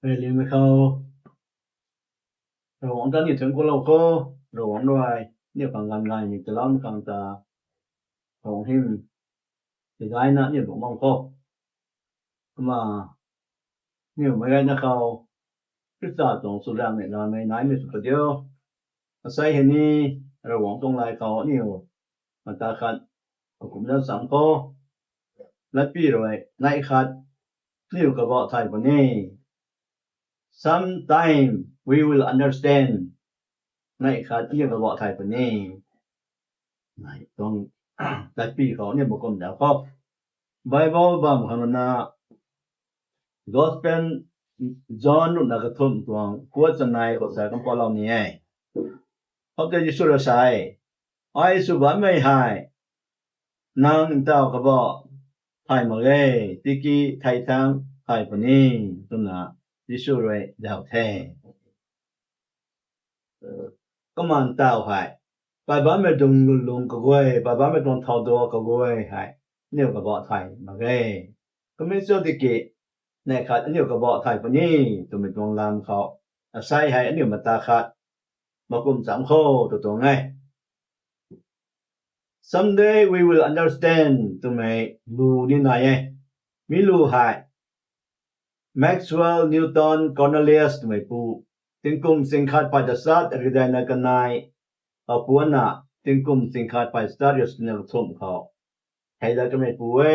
เรียนไม่เข้าระวังกันนี่ถึงก็เราก็ระวังด้วยเนี่ยฟังกันง่ายนี่จะล้ำกันตาของหิมสิได้นะเนี่ยผมมองก็มาเนี่ยไม่ได้นะเขาพิษาตรงสุดแรงเนี่ยนะไม่ไหนไม่สุดเดียวอาศัยเห็นนี่ระวังตรงลายเขาเนี่ยมันตาคัดผมแล้วสังก็และปีรวยในคัดนี่ก็บอกไทยปนี้ sometime we will understand ในคัดนี่ก็บอกไทยปนี้ในต้องแต่ปีเขาเนี่ยบ่กลมแล้วก็ Bible บางคำนะ Gospel John นะก็ทุ่มตวงกวดจะนายก็ใส่กันพอเรานี่เขาจะยิสุรชัยไอ้สุบันไม่หายนางเต้าก็บอกไทยมาเลยติกี้ไทยทั้งไทยปนี้ตุนะยิสุรวยดาวแท้ก็มันเต้าหายไปบ้านไม่ตรงลุงก็กวยไปบ้านไม่ตรงทอดก็กวยหายเนี่ยก็บอกไทยมาเลยก็ไม่ส่วนติกี้ในคัดอันนี้ก็บอกไทยปนี้ตัวไม่ตรงลามเขาอาศัยให้อันนี้มาตาคัดมากลุ่ม3ข้อตัวตรงไง Someday we will understand ตัวไม่รู้นี่ไหนมีรู้หาย Maxwell Newton Cornelius ตัวไม่ปูถึงกลุ่มสิ่งขาดไปจะสัตว์หรือใดในกันนายเอาปวนะถึงกลุ่มสิ่งขาดไปสตาร์ยสในรทุ่มเขาให้ได้ก็ไม่ปูเว้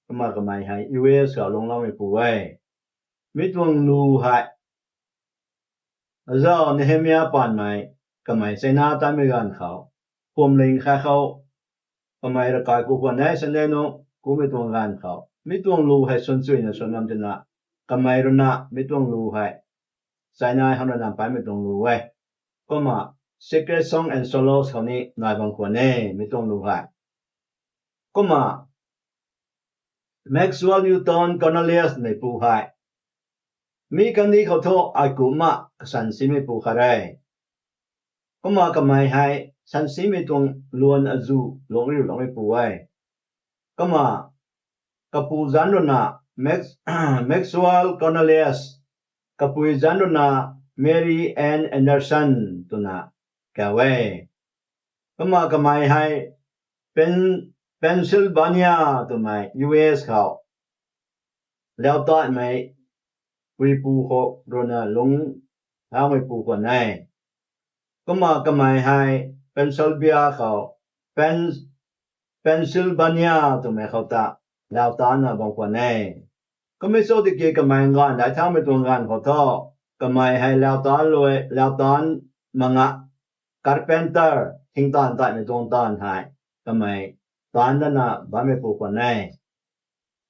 ก็มาก็ไม่ให้ US เขาลงเราไม่ปูเว้มิตรวงรู้หายเราเนเฮมียปานไม่ก็ไม่ใช่หน้าตามไม่กันเขาพวมลิงค่าเขาก็ไม่ระกายกูควรให้สันเดโนกูไม่ตรงกันเขามิตรวงรู้ให้สนสวยนะสนนำจนะก็ไม่รู้นะมิตรวงรู้ให้ใส่นายเขานำไปไม่ตรงรู้เว้ก็มา Secret Song and Solos เขานี้นายบางคนไม่ตรงรู้ให้ก็มา Maxwell Newton Cornelius ในปูให้มีกันนี้เขาโทษอากุมะสันสิไม่ปูค่ะได้ก็มาก็ไม่ให้สันสิไม่ตรงลวนอจูลงริ้วลงไม่ปูไว้ก็มากับปูจันโดนะ Maxwell Cornelius กับปูจันโดนะ Mary Ann Anderson ตัวนะแกไว้ก็มาก็ไม่ให้Pennsylvania ตัวไม่ US เขาแล้วต่อไม่วิปูโคโรนาลงทางไม่ปูคนให้ก็มาก็ไม่ให้ Pennsylvania เขา Pennsylvania ตัวไม่เขาตาแล้วตานะบางคนให้ก็ไม่สู้ที่เกี่ยวกับไม่งานได้ทางไม่ตรงกันเขาท้อก็ไม่ให้แล้วตานรวยแล้วตานมังะ Carpenter ทิ้งตานได้ไม่ตรงตานให้ก็ไม่ตานนั้นนะบ่ไม่ปูคนให้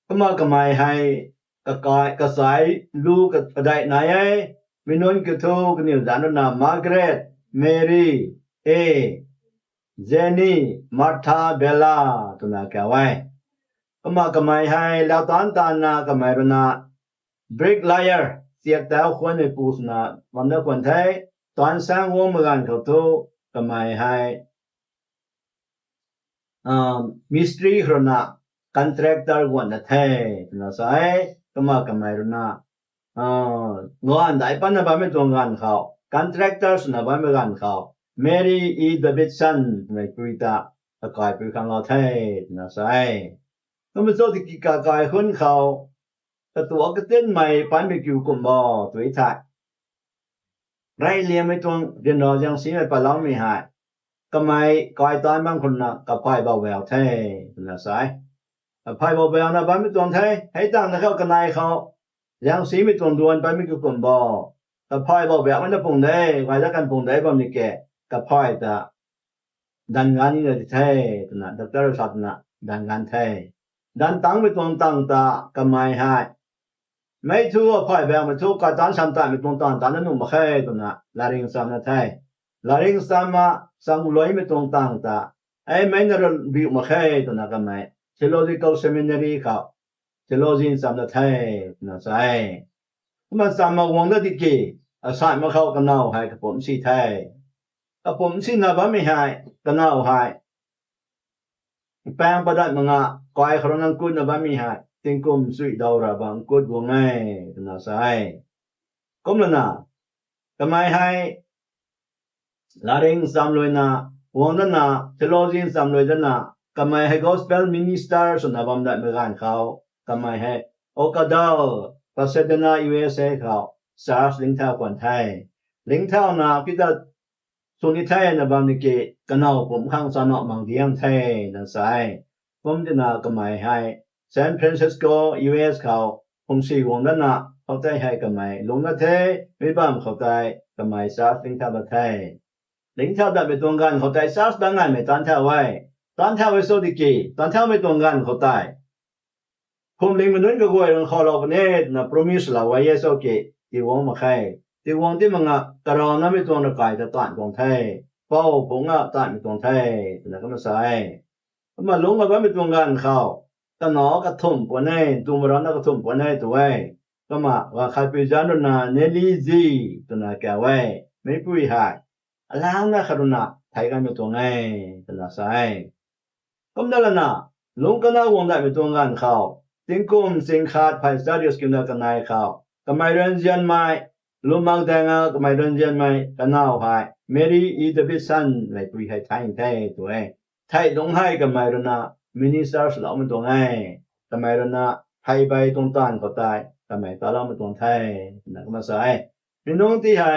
ก็มาก็ไม่ให้กสายลูกก็ได้ไหนมีนนก็โทก็นี่จานนะ Margaret Mary A Jenny Martha Bella ตัวนะแกไว้ก็มาก็ไม่ให้แล้วตานนะก็ไม่รู้นะ Bricklayer เสียแต่คนในปูสนะวันนั้นคนไทยตอนสร้างวงเหมือนกันเขาโทก็ไม่ให้mystery ครนะ contractor วันนั้นไทยนะใช่ก็มาก็ไม่รู้นะงานได้ปานนะบ่ไม่ตรงกันเขา contractors นะบ่ไม่กันเขา Mary E Davidson ในคุยตากายไปข้างเราไทยนะใช่ก็ไม่สู้ที่กายคนเขาแต่ตัวก็เต้นใหม่ปานไม่อยู่กุมบ่ตัวอีทักไรเรียนไม่ตรงเรียนรอยังสิไม่ปะเราไม่หายก็ไม่กายตายบางคนนะกับพายเบาแววไทยนะใช่พายเบาแววนะบ่ไม่ตรงไทยให้ตั้งนะเขากันนายเขายังสีไม่ตรงดวนไปไม่กุมบ่กับพายเบาแววมันจะปงได้ไว้แล้วกันปงได้บ่มีแก่กับพายตาดันงานนี่ไทยนะดร.สัตนะดันงานไทยดันตั้งไม่ตรงตั้งตาก็ไม่ให้ไม่ทั่วพายแบงไม่ทั่วก็ตอนสัมตาไม่ตรงตอนนั้นนุ่มบ่เคยตัวนะลาริงซัมนะไทยลาริงซัมมาสังลอยไม่ตรงตั้งตาไอ้ไม่นรบิบ่เคยตัวนะก็ไม่ Theological Seminary เขา Theology ซัมนะไทยนะใช่มันซัมมาวงได้ที่กี่อาศัยมาเข้ากันเอาให้กับผมสิไทยกับผมสินะบ่ไม่ให้กันเอาให้แปลงประดับมังะกายครนังกุณนะบ่มีให้ติงกุมสุยดาวราบังกุดวงไงนะใช่ ก็มละนะกะไมให้ลาเริงสามลอยนะวงนั้นนะเทโลจินสามลอยนั้นนะกะไมให้ gospel minister สนะบำได้เมื่อกันเขากะไมให้โอกาดาลปัสดนา USA เขาสาสลิงเท่าควันไทยลิงเท่านะพิดาสุนิไทยนะบำนิเกกะนาวผมข้างสนอมังเดียงไทยนั่นไสผมจะนะกะไมให้ San Francisco US เขาคงสีวงนั้นนะเขาใจให้กะไมลงนะเทไม่บ้ามเขาใจกะไมสาสลิงเท่าบะไทยลิงเท่าดับไปตรงกันเขาใจสาสดังไงไม่ตันเท่าไว้ตันเท่าไว้โซดิกีตันเท่าไม่ตรงกันเขาใจผมลิงมันนั้นก็กวยขอเราปะเนตนะ promise ละไว้เยซูเกที่วงมาใครที่วงที่มันกะรอนะไม่ตรงนะกายตะตานของไทยเป้าผมตานไม่ตรงไทยนะก็มาใส่มาลงมาไม่ตรงกันเขาตะหนอกระทุ่มปะเนตุมร้อนกระทุ่มปะเนตัวไว้ก็มาว่าใครไปจานนะเนลีซีตัวนะแกไว้ไม่ปุ้ยหายแล้วนะครุณาไทยกันไม่ตรงไงตัวนะใส่ก็นั่นล่ะนะลงกันนะวงได้ไม่ตรงกันเขาติงกุมสิงขาดภายสตาดิสกินกันนายเขากะไมเรนเจียนไม้ลุมังแดงกะไมเรนเจียนไม้กันนาวหายเมรีอีเดบิสันไลปุยให้ไทยตัวเองไทยตรงให้กะไมรนะมินิสเตอร์สละมันตรงไงกะไมรนะไทยไปตรงตานก็ตายกะไมตาละมันตรงไทยนะก็มาใส่พี่น้องที่ให้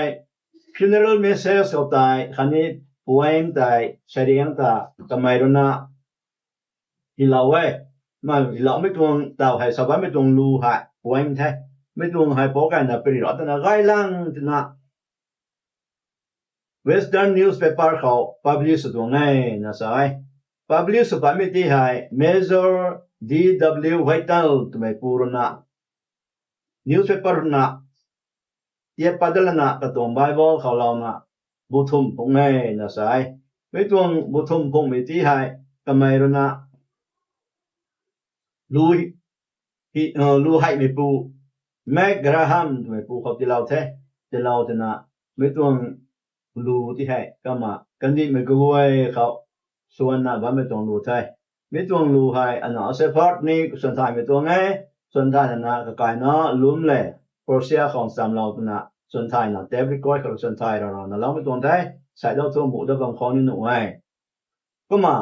funeral message ก็ตายคันนี้ป่วยตายเสียงตากะไมรนะที่เราไว้มาเราไม่ตรงเต่าให้สบายไม่ตรงรูหายป่วยแท้ไม่ตรงให้พอกันนะปริรอดนะไกลังนะ Western newspaper เขา publish ตรงไงนะสาย publish ปะไม่ที่ให้ Major D.W. Whitel ตัวไม่ปูรนะ newspaper นะเทียบปัดละนะกระตรง Bible เขาเรานะบุทุมพงไงนะสายไม่ตรงบุทุมพงไม่ที่ให้กะไมรนะรู้ให้ไม่ปูแมกกราฮัมไม่ปูเขาที่เราแท้ที่เราจะนะไม่ต้องรู้ที่ให้ก็มากันที่ไม่กลัวเขาส่วนนะว่าไม่ต้องรู้ใช่ไม่ต้องรู้ให้อันนั้นเซฟอร์ตนี่ส่วนท้ายไม่ต้องไงส่วนท้ายนะก็กลายนะลุ่มเลยโปรเซียของสามเรานะส่วนท้ายนะเดบิกอยของส่วนท้ายเรานะเราไม่ต้องได้ใส่เราตัวหมูตัวบางคนนี่หนูไว้ก็มา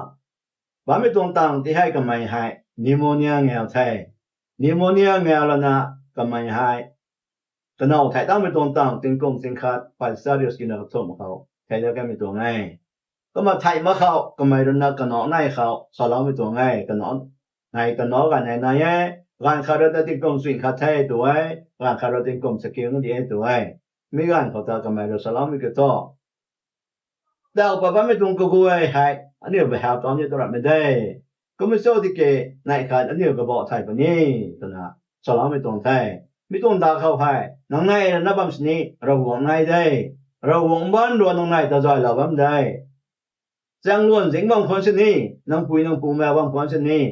ว่าไม่ต้องต่างที่ให้ก็ไม่ให้นิโมเนียแงวไทยนิโมเนียแงวแล้วนะก็ไม่ให้แต่เราไทยต้องไม่ตรงต่างถึงกรมสินค้าภายสตาดิสกินนะครับส่งเขาไทยแล้วก็ไม่ตรงไงก็มาไทยมาเขาก็ไม่รู้นะกันเนาะในเขาสอนเราไม่ตรงไงกันเนาะในกันเนาะกันในร้านค้าเราที่กรมสินค้าไทยตัวร้านค้าเราที่กรมสกิลนั่นเองตัวมีร้านเขาจะก็ไม่รู้สอนเราไม่ก็ต่อแต่เอาไปไม่ตรงก็กูให้อันนี้ไปหาตอนนี้ตลอดไม่ได้ก็ไม่สู้ที่เกในขาดอันนี้ก็บอกไทยปะนี่ตัวนะสอนเราไม่ตรงไทยไม่ต้องด่าเขาให้นังในนะบัมสนี้เราหวังไงได้เราหวังบ้านรวนนังในตาจอยเราบัมได้จังล้วนสิงบางคนชนี้นังปุยนังปูแม่บางคนชนี้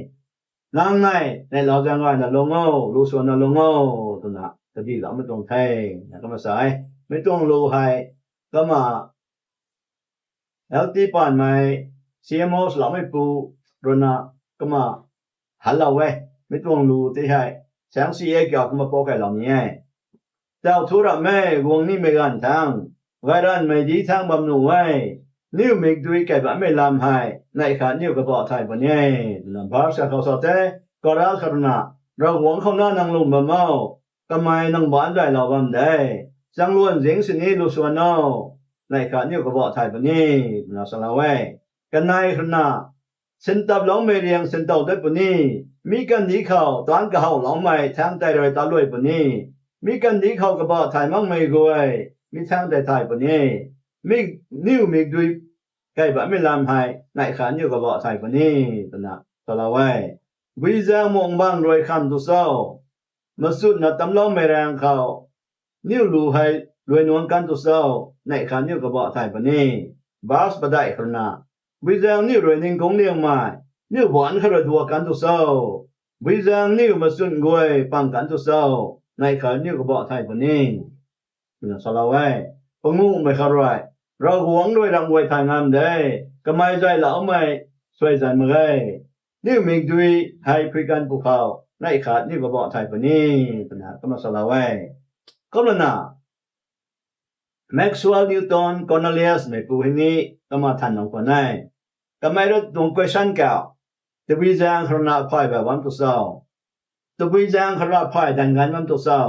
นังในเราจังว่านะลงเอารู้ส่วนนะลงเอาตัวนะแต่ที่เราไม่ต้องไทยนะก็มาสายไม่ต้องรู้ให้ก็มาแล้วที่ป่านไม่CMO เราไม่ปูรนะก็มาหันเราไว้ไม่ต้องรู้ที่ให้แสงสีเอกก็มาปอกให้เราเนี่ยเจ้าธุระแม่วงนี้ไม่กันทางไว้ร้านไม่ดีทางบำนุไว้นิ้วมิกด้วยแก่แบบไม่ลำให้ในขานิ้วก็บอกไทยปะเนี่ยลำพาสเขาสอดก็รักขนาดเราหวงเขาหน้านางลุงบะเมาก็ไม่นางบ้านได้เราบำได้จังล้วนเสียงสินี้รู้ส่วนเอาในขานิ้วก็บอกไทยปะเนี่ยเราสละไว้กันในขนาดสินตับหลงไม่เรียงสินเต่าได้ปะนี่มีกันดีเขาตอนก็เฮาหลงไม่ทางใดโดยตาลวยปะนี่มีกันดีเขาก็บอกไทยมั่งไม่กวยมีทางใดไทยปะนี่มีนิ้วมีด้วยใกล้บ่ไม่ลำให้ในขานิ้วก็บอกไทยปะนี่ตนะตะละไว้วิจารมองบางโดยคำตุเศร้ามาสุดนะตำลงไม่แรงเขานิ้วรู้ให้ด้วยนวลกันตุเศร้าในขานิ้วก็บอกไทยปะนี่บาสบได้ขนาดวิจารนิ้วด้วยนิ่งคงเลี้ยงไม้นิ้วหวานขระดัวกันตุเศร้าวิจารนิ้วมาสุดกวยปังกันตุเศร้าในขานิ้วก็บอกไทยปะนี่นะสละไว้ปงงไม่ขรายเราหวงด้วยรังไว้ทางงามได้ก็ไม่ใจเหล่าไม่สวยใจเมื่อไงนิ้วมีด้วยให้คุยกันภูเขาในขาดนิ้วก็บอกไทยปะนี่ปัญหาก็มาสละไว้ก็แล้วนะ Maxwell Newton Cornelius ในปูให้นี้ก็มาทันของคนให้ก็ไม่รู้ตรง question เก่าตวิจางครณะพายแบบวันตุเศร้าตวิจางครณะพายดันงานวันตุเศร้า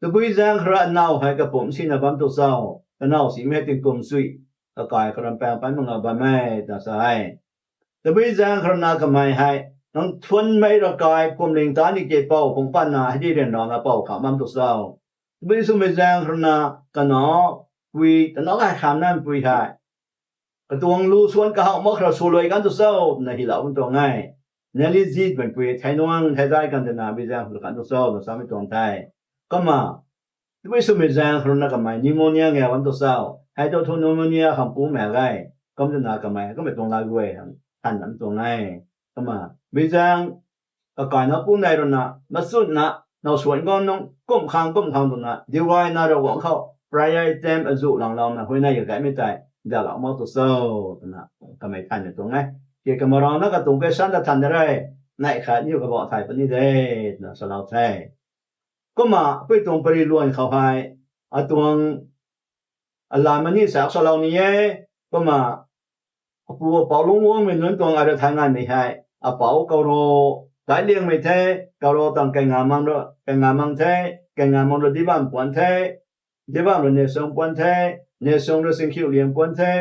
ตวิจางครณะนาวให้กับผมสินะวันตุเศร้าก็นาวสิไม่ถึงกลมสุยก็กายครณะแปลงไปมึงเอาไปไม่แต่สายตวิจางครณะก็ไม่ให้น้องทวนไม่ระกายผมลิงตานี่เจ็บเป่าผมปั้นนาให้ได้เรียนรองกับเป่าขามันตุเศร้าตวิสุไม่จางครณะก็นอปุยแต่นอกให้คำนั้นปุยให้กระตวงรู้ส่วนก็เฮามอกระสูลอยกันตุเศร้าในที่เราตรงง่ายเนี่ยลิจิตเป็นปุยไทยนวงไทยได้กันแต่นาบิจางกันตุเศร้าตัวสามีตรงไทยก็มาด้วยสมัยจางครณะก็ไม่นิโมเนียไงวันตุเศร้าให้ตัวทุนนิโมเนียคำปูแม่ไงก็จะนาก็ไม่ก็ไม่ตรงลายด้วยท่านนั้นตรงง่ายก็มาบิจางก็กายนับปูในรณะมาสุดนะเราส่วนก็น้องก้มคางตรงนั้นดีไว้น่าระวังเขาprior time อจุหลังๆนะห้วยน่าอยู่ไกลไม่ได้เดี๋ยวเรามาตุเศร้านะก็ไม่ทันตรงไงเกี่ยวกับมรณะก็ตรงไปชั้นจะทันได้ในขาดอยู่กับบอกไทยปนี้ได้นะสลาวไทยก็มาไปตรงปริล้วนเข้าไปตรงอัลลามันนี่สักสลาวนี้ก็มาปูเป่าลงวงเป็นตรงอะไรทางงานไม่ให้เป่าเกาโรหลายเลี้ยงไม่แท้เกาโรตั้งแกงงามังด้วยแกงงามังแท้แกงงามังด้วยที่บ้านปวนแท้ที่บ้านเราเนี่ยส่งปวนแท้เนี่ยส่งด้วยสิ่งคิวเลี้ยงปวนแท้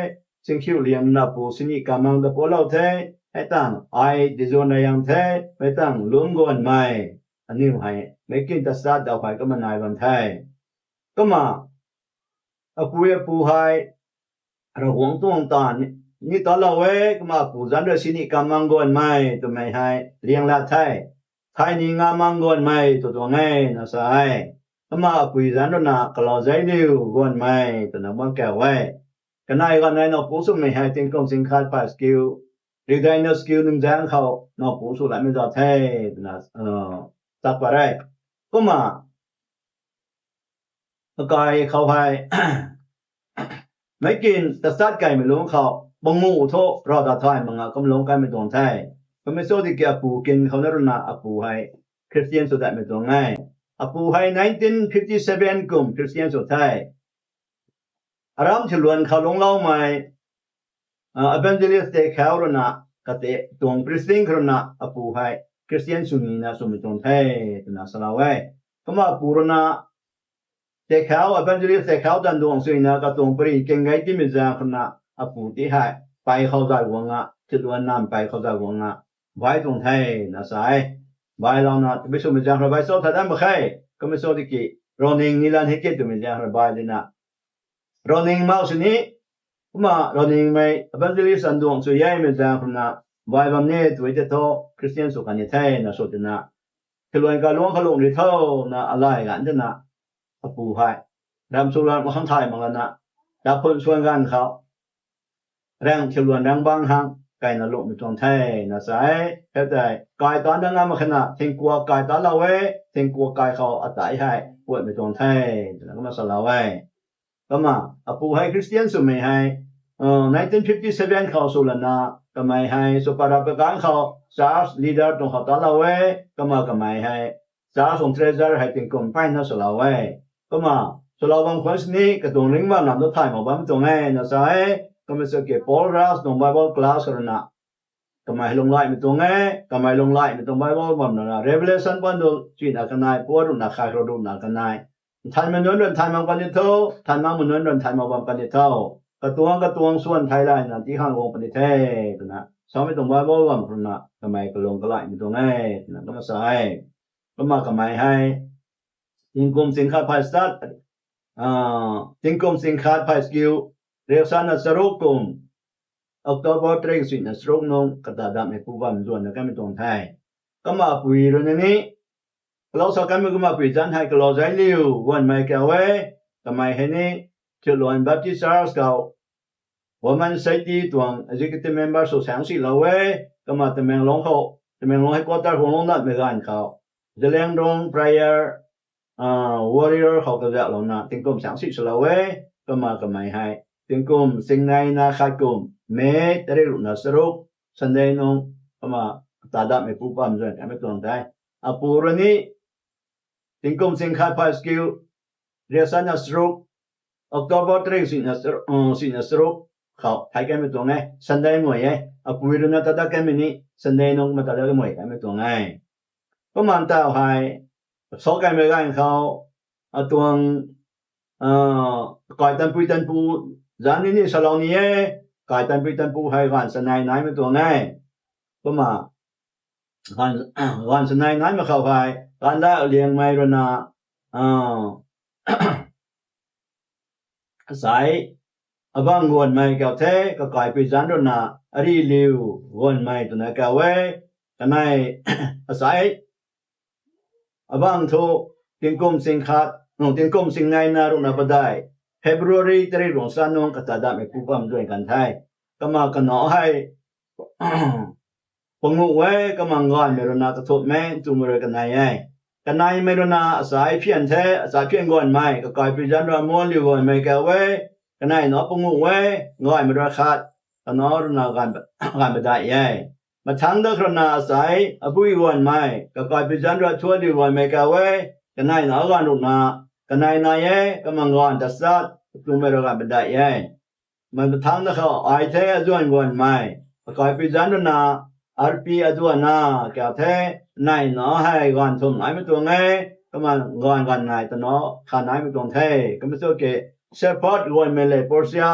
สิ่งคิวเลี้ยงนับปูสินิกามังตะโพเราแท้ให้ตั้งไอดิโซนยังแท้ไม่ตั้งลุงกวนไม่อันนี้ให้ไม่กินตัดสัตว์เอาไปก็มานายวันแท้ก็มาปูให้เราหวงตวงตอนนี่ตอนเราก็มาปูจันด้วยสินิกามังกวนไม่ตัวไม่ให้เลี้ยงละไทยนี่งามังกวนไม่ตัวไงนะสายก็มาปุยจันด้วยนะกลอใจดิวกวนไม่ตัวนั้นมันแก่ไว้ก็นายก็นายนปูสุไม่ให้ถึงกองสินค้าไปสกิลหรือได้นสกิลนึงแจ้งเขานปูสุหลายไม่ได้แท้นะตัดไปได้ก็มาก็เขาให้ไม่กินแต่สัตว์ไก่ไม่รู้เขาบงงูโทรอดาทายมังก็ลงกันไม่ตรงไทยก็ไม่สู้ที่แกปูกินเขานรณะปูให้คริสเตียนสุดได้ไม่ตรงง่ายปูให้1957กุมคริสเตียนสุดไทยอารามฉลวนเขาลงเล่าใหม่evangelist เขารณะกะเตตรงปริสติงรณะปูให้คริสเตียนสุนีนะสมิตรงไทยนะสลาวก็มาปูรณะแต่เขา evangelist เขาดันดวงสุนีนะก็ตรงปริเก่งไงที่มีจางรณะปูที่ให้ไปเข้าใจวงฉลวนน้ำไปเข้าใจวงไว้ตรงไทยนะสายไว้เรานะไม่สมจางระบายโซ่ถ้าได้ไม่ใช่ก็ไม่โซ่ที่กี่รอนิงนี่ลันให้เกิดมีจางระบายเลยนะรอนิงมาสุนี้มารอนิงไม่evangelist ดวงสุยายมีจางรณะไว้บำเน็ตไว้จะโตคริสเตียนสุขันยไทยนะสุดนะฉลวนการล้วงขลุ่มที่เท่านะอะไรกันจะนะปูให้รำสุรมาข้างไทยมังกันนะดับเพิ่นส่วนกันเขาแรงฉลวนแรงบางหังไก่นรกมีตรงไทยนะสายเข้าใจกายตอนนั้นมาขณะเทงกัวกายตอนเราเทงกัวกายเขาอัตายให้ปวดมีตรงไทยแล้วก็มาสลาวก็มาปูให้คริสเตียนสุไม่ให้1957เขาสุลนาก็ไม่ให้สุปาราปการเขาซาร์สลีดเดอร์ตรงเขาตอนเราก็มาก็ไม่ให้ซาร์สของเทรเซอร์ให้เป็นคนไปนะสลาวก็มาสลาวบางคนนี้ก็ตรงลิงบ้านนำตัวไทยมาบ้านตรงให้นะสายก็ไม่สักเก็บ Paul Ross ตรง Bible class รณะก็ไม่ลงไล่ไม่ตรงก็ไม่ลงไล่ไม่ตรง Bible บ้านนะ Revelation บ้านดูจีนกันนายปวดนะใครรู้ดูนะกันนายทันมันนนทันมากันเท่าทันมามันนนทันมาบ้านกันเท่ากระตวงส่วนไทยได้นะที่ข้างวงปฏิเทศนะสอนไม่ตรง Bible บ้านนะก็ไม่ก็ลงก็ไล่ไม่ตรงนะก็มาใส่ก็มาก็ไม่ให้จิงกุมสินค้าไพสตัดจิงกุมสินค้าไพสกิลเรียกสันสรุกุมOktober 3 สินะสรุกนงกระดาดให้ผู้ว่ามันส่วนก็ไม่ตรงไทยก็มาปุยเรื่องนี้เราสกันก็มาปุยจันให้ก็รอใจเร็ววันไม่แก่ไว้ก็ไม่ให้นี่ฉลวนบัพติสต์เขา我们ใส่ดีตวง executive member สุสังสิเราก็มาตะแมงลงเขาตะแมงลงให้กวาดหัวลงนัดไม่กันเขาจะเลี้ยงตรง prayer warrior เขาก็จะลงนะถึงกลุ่มสังสิเราก็มาก็ไม่ให้ถึงกลุ่มสิ่งไหนนะขัดกลุ่มเมตเรื่องนะสรุปสันเดนงก็มาตาดับไม่ผู้ปั๊มด้วยไม่ตรงได้ปูรนี้ถึงกลุ่มสิ่งขัดไปสกิลเรียกสันนะสรุป October 3 sinasrokเขาไทยกันไม่ตัวไง Sunday มวยอปุยรุณตะตะกันมินิ Sunday นงมาตะตะกันมวยกันไม่ตัวไงก็มันตาให้สอกันไม่กันเขาตัวก่อยตันปุยตันปูจานนี้ฉลองนี้ก่อยตันปุยตันปูให้กันสนายไหนไม่ตัวไงก็มากันสนายไหนมาเข้าให้กันได้เลี้ยงไม่รนะสายอบางวนไม่เก่าแท้ก็ก่อยไปจันรนะอรีลิววนไม่ตัวนั้นเก่าไว้กันในสายอบางทุติงกุมสิงขัดติงกุมสิงไงนารุณปได้ February 3รงสานงกตาดาไม่ผู้ความด้วยกันไทยก็มากันหนอให้ปงูไว้ก็มางอนเมรณากระทบแม่จุมเรกันนายกันนายเมรณาสายเพียนแท้สายเพียนก่อนไม่ก็กลายเป็นจันทร์มวนลิวไม่แก่ไว้กันนายหนอปงูไว้งอนเมรขาดกันนอรุณากันไม่ได้มาทั้งเดครนาสายอปุยวันไม่ก็กลายเป็นจันทร์ทั่วลิวไม่แก่ไว้กันนายหนอกันรุณากันนายนายก็มางอนตัดสัตจุมเรกันไม่ได้มันทั้งเดเขาไอเทจวนวันไม่ก็กลายเป็นจันทร์นาRP อดัวนาแก่แท้นายหนอให้ก่อนสมไหนไม่ตัวไงก็มางอนกันนายตะเนาะขาไหนไม่ตรงแท้ก็ไม่โอเคเซพอร์ตรวยเมเลปอร์เซีย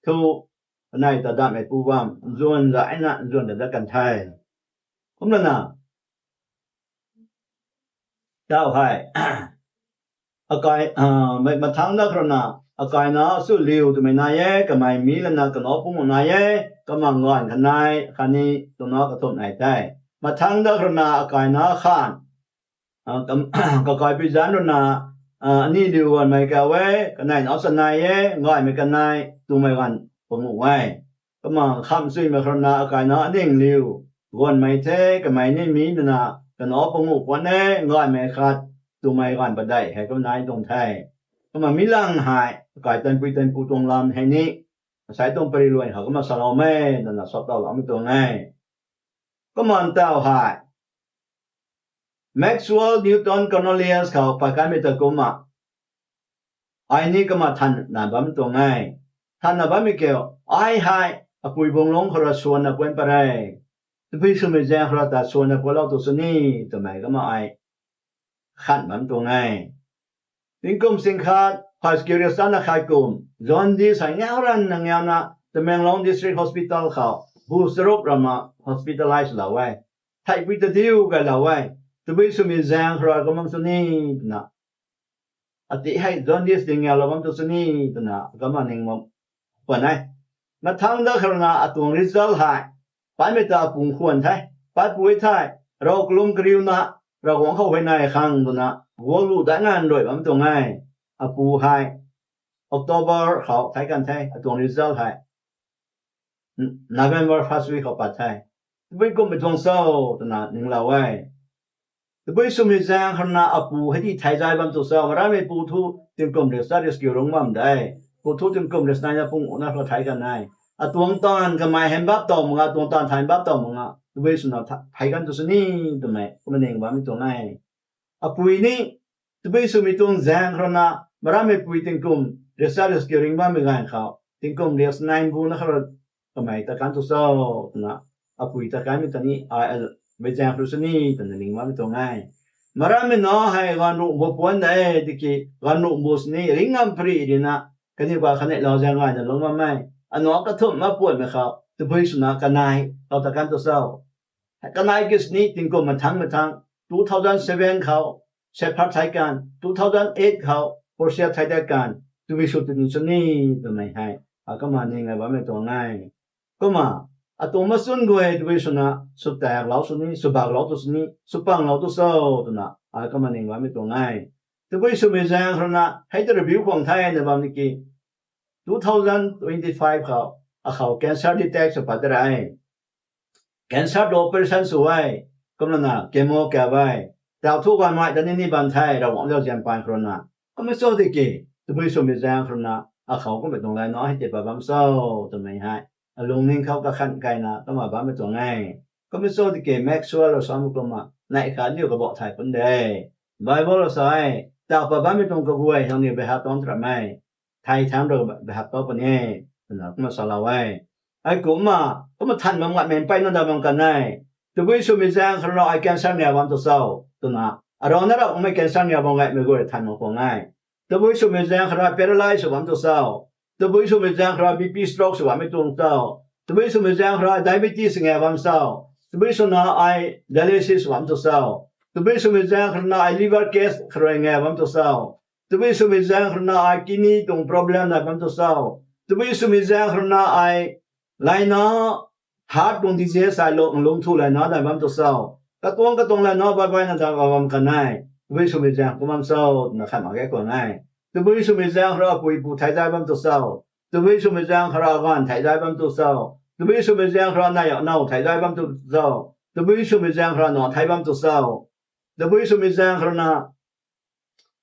ทูนายตะดาไม่ปูวามจวนจะไอ้นะจวนจะกันไทยผมนั่นน่ะเจ้าให้อากายมาทั้งนักนะอากายนะสุลิวตัวไม่นายก็ไม่มีแล้วนะก็นอปุ่มนายก็มางอนกันนายคันนี้ตัวนอกระทบนายได้มาทั้งนักนะอากายนะข้านก็กายพิจารณาอันนี้ดูวันไม่กะไว้กันนายเอาสนายง่ายไม่กันนายตัวไม่กันปุ่มไว้ก็มาคำซุยมาครนาอากายนะนิ่งลิววันไม่เทก็ไม่นี่มีนะก็นอปุ่มวันนี้ง่ายไม่ขาดตัวไม่กันบ่ได้ให้ก็นายตรงไทยก็มามิลังหายกายตันปุยตันปูตรงลำให้นี้สายตรงปริรวยเขาก็มาสลอมแม่นั่นน่ะสอบตาหลังมีตัวไงก็มันเต้าหาย Maxwell Newton Cornelius เขาปากกันไม่ตะกุมไอ้นี่ก็มาทันน่ะบ่มีตัวไงทันน่ะบ่มีเกี่ยวไอ้หายอปุยบงลงคราชวนน่ะเป็นปะไรตุพิสุมิแจงคราตาชวนน่ะพอเราตัวสนี่ตัวไหนก็มาไอ้ขันบ่มีตัวไงติงกุมสิงขาดพาสกิริสันนะขายกุมจอนดีสัญญารันนังยามนะตะเมงลองดิสทริกฮอสพิทอลเขาบูสรุปรามาฮอสพิทอลไลซ์ลาไว้ไทยวิตดิวกันลาไว้ตุบิสุมิแจงครากมังสุนีนะอติให้จอนดีสิงยาลามังตุสุนีนะก็มานิงมปะไหนมาทางดะครนาอตุงริซัลหายไปไม่ตาปุงควรไทยไปป่วยไทยเรากลุ่มกริวนะเราหวังเข้าไปในข้างตุนะวัวลูได้งานด้วยบ่มีตัวไงอปูให้ October เขาไทยกันไทยตรง result ให้ November first week เขาปัดไทยตุบิกุมไปตรงเศร้าตนะนึงลาไว้ตุบิสุมิแจงคณะอปูให้ที่ไทยใจบ่มีตัวเศร้าว่าไม่ปูทูติงกุมเรสริสกิลงมั่มได้ปูทูติงกุมเรสนายปุงนะเขาไทยกันนายอตวงตอนก็ไม่เห็นบับตอมงตวงตอนไทยบับตอมงตุบิสุนะไทยกันตัวสนี่ตัวไหมก็มันเองบ่มีตัวไงอปุยนี่ตุบิสุมิตรงแจงคณะบราไม่ปุยติงกุมเรสริสกิลงบ่มีกันเขาติงกุมเรสนายบุนะเขาก็ไม่ตะกันตัวเศร้านะอปุยตะกันมีตอนนี้ไม่แจงครุสนี่ตอนนี้บ่มีตัวไงบราไม่น้อให้กันรุบปวนได้ที่กันรุบุสนี่ริงอัมปรีดีนะกันนี่ว่าคะแนนเราจะง่ายจะลงมาไม่อันน้อกระทบมาปวดไหมครับตุบิสุนะกันนายเราตะกันตัวเศร้ากันนายกิสนี่ติงกุมมาทั้ง2007เขาเซพัทไทยกัน2008เขาโปรเซียไทยกันตุบิสุตินุสนี่ตัวไหนให้ก็มานี่ไงว่าไม่ตัวง่ายก็มาตัวมาสุนกวยตุบิสุนะสุดแต่เราสุนี่สุบากเราตัวสุนี่สุปังเราตัวเศร้าตัวน่ะก็มานี่ว่าไม่ตัวง่ายตุบิสุไม่แจ้งเขานะให้ตัวรีวิวของไทยในบางที 2025เขาเขา cancer detect สัปดาห์ cancer operation สวยก็นั่นน่ะเคมีแก้ไว้แต่ทุกวันมาตอนนี้บันไทยเราหวังจะเสียงปานโควิดก็ไม่สู้ดีกี่ตุบิสุไม่แจ้งเขานะเขาก็ไม่ต้องไรเนาะให้เจ็บแบบเศร้าตัวไม่ให้ลงนิ่งเขาก็ขันไกลนะก็มาบ้านไม่ตัวง่ายก็ไม่สู้ที่เกมแม็กซ์ว่าเราสอนมุกลมาในขาเดียวก็บอกไทยคนเดียวไบเบิลเราสอนแต่บ้านไม่ตรงกับหวยทางนี้ไปหาต้นตระไม่ ไทยทั้งโดแบบต่อปะเนี่ยนะก็มาสลาไว้ไอ้กูมาก็มาทันมันแม่นไปนั่นดามันกันได้ตัววิสุมิจังครอไอ้แกนซังเนี่ยวันตัวเศร้าตัวนะเราเนี่ยเราไม่แกนซังเนี่ยบ่ง่ายไม่กูทันมันบ่ง่ายตัววิสุมิจังครอ paralyze วันตัวเศร้าตัววิสุมิจังครอ BP stroke วันไม่ตรงเศร้าตัววิสุมิจังครอ diabetes เนี่ยวันเศร้าตัววิสุนะไอ้ dialysis วันตัวเศร้าตัววิสุมิจังครอ ไอ้ liver case ครอเนี่ยวันตัวเศร้าตัววิสุมิจังครอ ไอ้ kidney ตรง problem นะวันตัวเศร้าตัววิสุมิจังครอ ไอ้Laina heart tong disease sai long thu lai na da bam to sao ka tong lai no ba na da bam kan nai wi su mi jang ko mam sao na khan ma ke ko nai tu wi su mi jang ra pui pu thai dai bam to sao tu wi su mi jang ra gan thai dai bam to sao tu wi su mi jang ra na ya na thai dai bam to sao tu wi su mi jang ra no thai bam to sao tu wi su mi jang ra na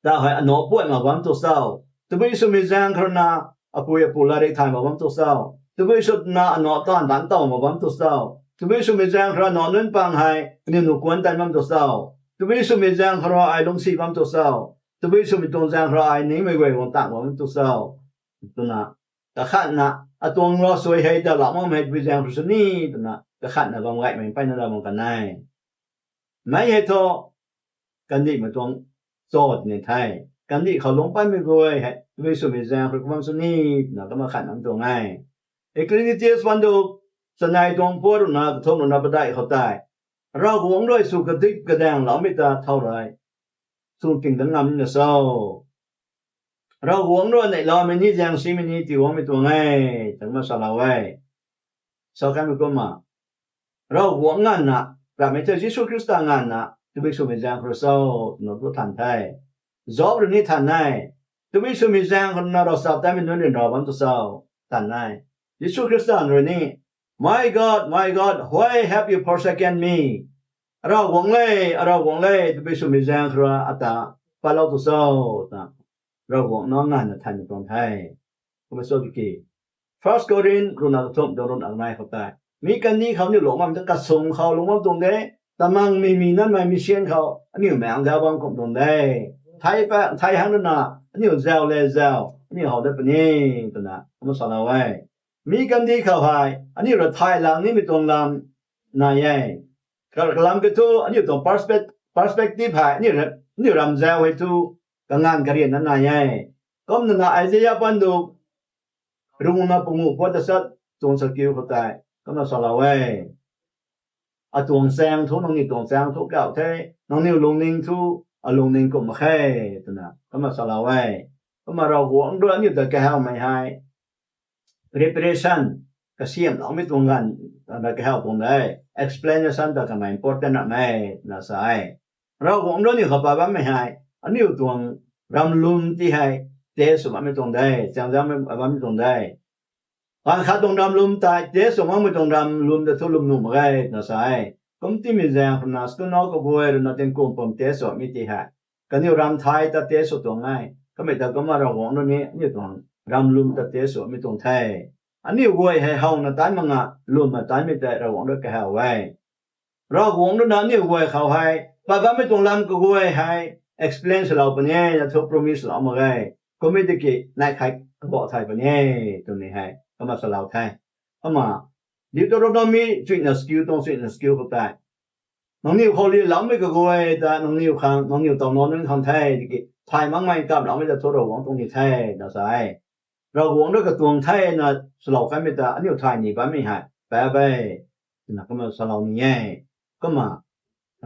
da hai no pu ma bam to sao tu wi su mi jang ra na apu la re thai ma bam to sao tu wi su na no tan dan tao ma bam to sao tu wi su mi jang ra no nun pang hai ni nu kwan tan bam to sao tu wi su mi jang ra ai long si bam to sao tu wi su mi tong jang ra ai ni mai wei wong ta bam to sao tu na ta khan na atong lo soi hai da la ma mai wi jang su ni tu na ta khan na bam ngai mai pai na da bam kan nai mai he to kan ni ma tong so ni thai kan niเขาลงไปไม่กวยhai tu wi su mi jang ra ko bam su ni na ka ma khan nam to ngai Ecclesiastes วันดูสนายตรงพูดนะทงนะบ่ได้เข้าใจเราหวงด้วยสุขติกระแดงเราไม่ตาเท่าไรสู้กิ่งดังงำเนี่ยเศร้าเราหวงด้วยในเราไม่นี่ยังสิไม่นี่ที่หวงไม่ตัวไงถึงมาสลาไว้สาวกันไม่ก็มาเราหวงงานนะแบบไม่เจอยิสุคริสต์งานนะจะไปสู่มิจังคริสต์นนก็ทันไทยจอบเรื่องนี้ทันไงจะไปสู่มิจังคนน่ะเราสาวแต่ไม่นู้นเราวันตัวเศร้าทันไงYesu Kristus ni My God why have you forsaken me เราหวงเลยจะไปสู่มิจังคราอัตตาปาเราตุโซนะเราหวงน้องงานทันตรงไทยก็ไม่สู้กี่ First Corinthians รุ่นนักทบโดนอังไนเขาตายมีกันนี้เขาเนี่ยหลงมันจะกระส่งเขาลงมาตรงนี้แต่มังมีนั่นไม่มีเชียนเขาอันนี้แม่งดาวบังกับตรงนี้ไทยหันนะอันนี้เจ้าเลยเจ้าอันนี้เขาได้ปนี่ตัวนะผมสอนเอาไว้มีกันดีเข้าไปอันนี้เราไทยหลังนี้มีตรงลำนายใหญ่กลำกระทูอันนี้ตรง perspective ให้นี่รำเจ้าไว้ทูกับงานการเรียนนั้นนายใหญ่ก็มันน่ะไอเดียปันดูรุ่งนาปงูพอจะสัตตรงสกิลเข้าใจก็มาสอนเราไว้ตรงแสงทุน้องนี่ตรงแสงทุเก่าเท่น้องนี่ลงนิ่งทุลงนิ่งก็มาแค่ตัวน่ะก็มาสอนเราไว้ก็มาเราหวงด้วยอันนี้แต่แกเอาไม่ให้Preparation ก็เสียมเราไม่ตรงกันเราก็ help ตรงได้ explanation แต่ก็ไม่ important นะไม่นะใช่เราหวงเรื่องนี้เขาบอกว่าไม่ให้อันนี้ตรงรำลุมที่ให้เจสุไม่ตรงได้จังไม่ตรงได้การขาดตรงรำลุมแต่เจสุไม่ตรงรำลุมแต่ทุลุมนุ่มไงนะใช่ก็ที่มีแรงคนนั้นก็น้องก็กลัวเราเต็มกลุ่มผมเจสุไม่ที่ให้ก็นี่รำไทยแต่เจสุตรงไงก็ไม่แต่ก็มาเราหวงเรื่องนี้นี่ตรงรำลุมตะเตสวไม่ตรงไทยอันนี้ไว้ให้เฮานะตายมังอ่ะลุมมาตายไม่ได้เราหวังด้วยก็เฮาไว้เราหวังด้วยนั้นนี่ไว้เขาให้ป้าไม่ตรงลำก็ไว้ให้ explain เราปะเนี่ยจะทุก promise เรามาไงก็ไม่ได้กี่นายใครก็บอกไทยปะเนี่ยตรงนี้ให้ก็มาสลาวไทยก็มาดิตัวเรามี fitness skill ตรง fitness skill ก็ได้น้องนิวเขาเรียนเราไม่ก็ไว้แต่น้องนิวครั้งน้องนิวต้องนอนนึงทำไทยดิกี่ไทยมั่งไม่กับเราไม่จะทุกเราหวังตรงนี้ไทยนะใช่เราหวงด้วยกับตัวไทยนะสลาวกันไม่ได้อันนี้ไทยนี่บ้านไม่หายไปนะก็มาสลาวนี่ก็มา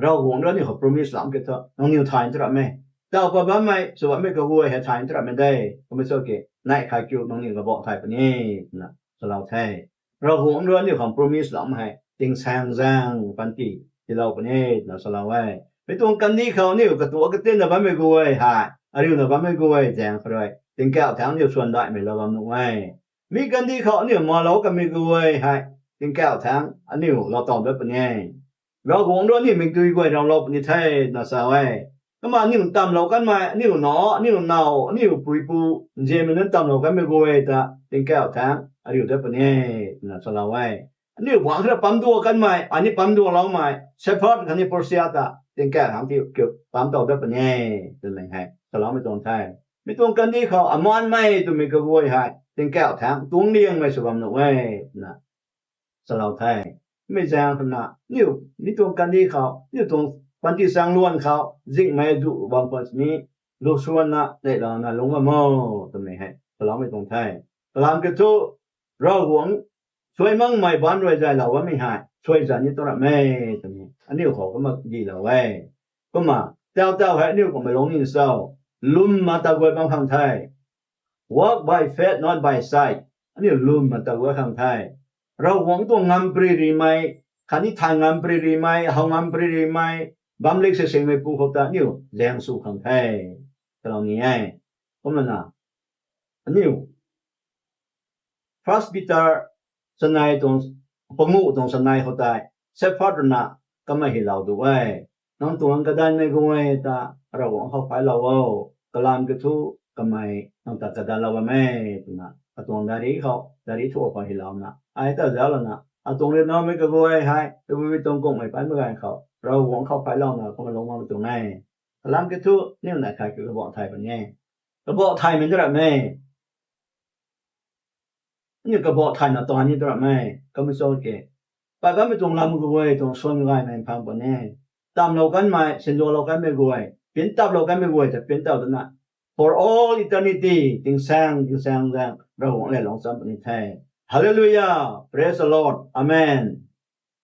เราหวงด้วยนี่เขา promise หลังกันเถอะน้องนิวไทยจะรับไหมแต่เอาไปบ้านไม่สวัสดิ์ไม่ก็วัวให้ไทยจะรับไม่ได้ก็ไม่โอเคนายขายคิวน้องนิวก็บอกไทยปนี่นะสลาวไทยเราหวงด้วยนี่ของ promise หลังให้ติงแซงปันตีที่เราปนี่นะสลาวไว้ไปตรงกันนี่เขานี่กับตัวก็เต้นนะบ้านไม่ก็วัวหายอะไรอยู่นะบ้านไม่ก็วัวแจงเลยถึงแก้วทั้งอยู่ส่วนได้ไม่ระวังหนูไว้มีกันที่เขาเนี่ยมาเราก็ไม่กลัวให้ถึงแก้วทั้งอันนี้เราตอบได้ปะเนี่ยเราหวงด้วยนี่ไม่กลัวเรานี่ไทยนะสาวไว้ก็มานี่ตามเรากันมานี่หนอนี่เนานี่ปุยปูเจมันนั้นตามเรากันไม่กลัวแต่ถึงแก้วทั้งอันนี้ได้ปะเนี่ยนะสาวไว้อันนี้หวังที่ปั๊มตัวกันมาอันนี้ปั๊มตัวเรามาเฉพาะคันนี้โปรเซียตาถึงแก้วทั้งที่เกี่ยวปั๊มตัวได้ปะเนี่ยเป็นไงให้สลาวไม่ตรงไทย มีตรงกันที่เขาอมอนไม่ตัวมีกระบวยหายเป็นแก้วทางตรงเลี้ยงไม่สบำหนกไว้นะสลาวไทยไม่แซงขนาดนี่มีตรงกันที่เขานี่ตรงวันที่สร้างล้วนเขาจิกไม่ดูบางคนนี้ลูกชวนนะได้แล้วนะลงว่าโมตรงนี้ให้สลาวไม่ตรงไทยสลามกระทุเราหวงช่วยมั่งไม่บ้านด้วยใจเราว่าไม่หายช่วยจันนี้ตัวละแม่ตรงนี้อันนี้เขาก็มาดีแล้วไว้ก็มาเจ้าให้นิ้วก็ไม่ลงนี่เศร้าลุ่มมาตะกวยบางครั้งไทย walk by faith not by sight อันนี้ลุ่มมาตะกวยครั้งไทยเราหวังตัวงามปรีรีไหมคันนี้ทางงามปรีรีไหมเฮางามปรีรีไหมบำเล็กเสียงไม่ปูขบตานิ้วแรงสู้ครั้งไทยตรงนี้ไงก็มันนะอันนี้ First Peter สนายตรงปงูตรงสนายเขาได้เซฟฟอร์ดนะก็ไม่ให้เราด้วยน้องตัวก็ได้ไม่กวยตาเราหวังเข้าไปเรากลามกระทุก็ไม่น้องตากระดานเราไม่นะตรงดารีเขาดารีทั่วไปให้เรานะไอ้แต่แล้วนะตรงเรียนน้องไม่ก็กวยให้ตัววิตรงกงไม่ไปเมื่อไงเขาเราหวังเข้าไปเรานะก็มาลงมาตรงไหนกลามกระทุนี่มันใครคือกระบอกไทยเป็นไงกระบอกไทยมันจะแบบไหนนี่กระบอกไทยนะตอนนี้จะแบบไหนก็ไม่โซเกไปก็ไม่ตรงลำกวยตรงส่วนง่ายในพังปนแน่ตามเรากันมาเส้นเรากันไม่กวยเป็นตับเรากันไม่กวยจะเป็นตับนั้น for all eternity ถึงแสงเราหวังและหลงซ้ำปณิไทย Hallelujah praise the Lord amen